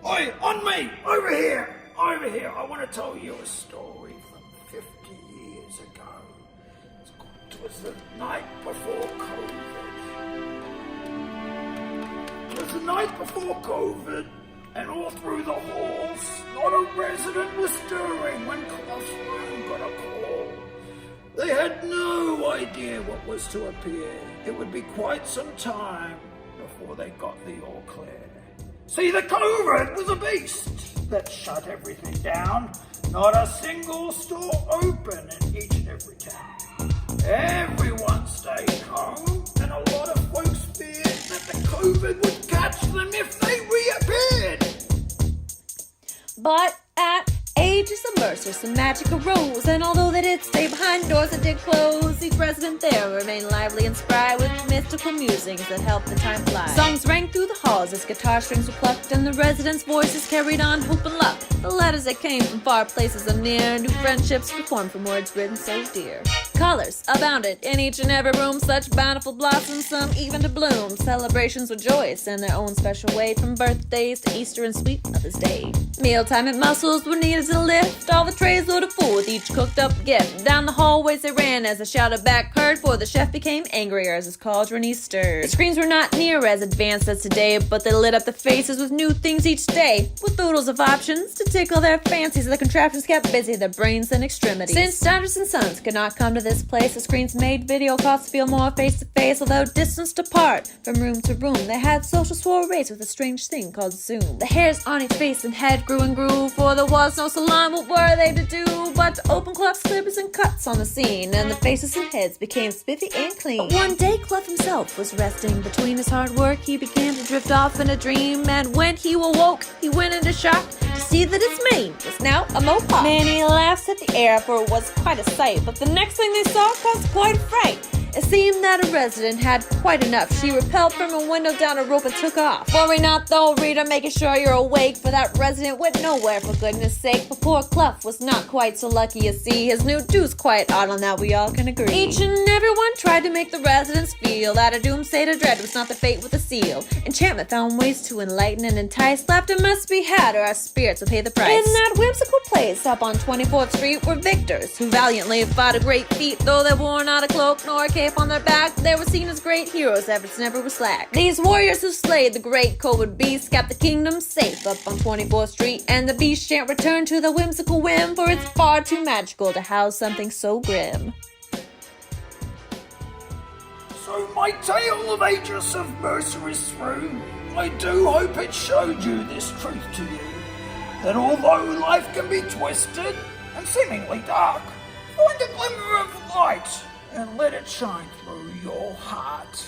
Oi, on me! Over here! Over here! I want to tell you a story from 50 years ago. It was the night before COVID. It was the night before COVID, and all through the halls, not a resident was stirring when Clough's room got a call. They had no idea what was to appear. It would be quite some time before they got the all clear. See, the COVID was a beast that shut everything down. Not a single store open in each and every town. Everyone stayed home, and a lot of folks feared that the COVID would catch them if they reappeared. But at Aegis of Mercer, some magic arose, and although they did stay behind doors that did close, each resident there remained lively and spry with mystical musings that helped the time fly. Songs rang through the halls as guitar strings were plucked, and the residents' voices carried on hope and luck. The letters that came from far places and near, new friendships were formed from words written so dear. Colors abounded in each and every room, such bountiful blossoms, some even to bloom. Celebrations were joyous in their own special way, from birthdays to Easter and sweet Mother's Day. Mealtime and muscles were needed to lift all the trays loaded full with each cooked up gift. Down the hallways they ran as a shouted back heard, for the chef became angrier as his cauldron he stirred. The screens were not near as advanced as today, but they lit up the faces with new things each day, with oodles of options to tickle their fancies. The contraptions kept busy their brains and extremities. Since daughters and sons could not come to this place, the screens made video calls feel more face to face. Although distanced apart from room to room, they had social soirees with a strange thing called Zoom. The hairs on each face and head grew and grew, for there was no salon. What were they to do but to open Clough's clippers and cuts on the scene, and the faces and heads became spiffy and clean. But one day Clough himself was resting between his hard work. He began to drift off in a dream, and when he awoke, he went into shock to see that his mane was now a mohawk. Many laughs at the air, for it was quite a sight, but the next thing they saw caused quite a fright. It seemed that a resident had quite enough. She repelled from a window down a rope and took off. Worry not though, reader, making sure you're awake, for that resident went nowhere for goodness sake. But poor Clough was not quite so lucky, you see. His new do's quite odd, on that we all can agree. Each and everyone tried to make the residents feel that a doomsday to dread was not the fate with a seal. Enchantment found ways to enlighten and entice. Laughter must be had, or our spirits will pay the price. In that whimsical place up on 24th Street were victors who valiantly fought a great feat. Though they wore not a cloak nor a cape on their back, they were seen as great heroes, efforts never were slack. These warriors who slayed the great COVID beast kept the kingdom safe up on 24th Street, and the beast shan't return to the whimsical whim, for it's far too magical to house something so grim. So my tale of Aegis of Mercer is through. I do hope it showed you this truth to you, that although life can be twisted and seemingly dark, find a glimmer of light and let it shine through your heart.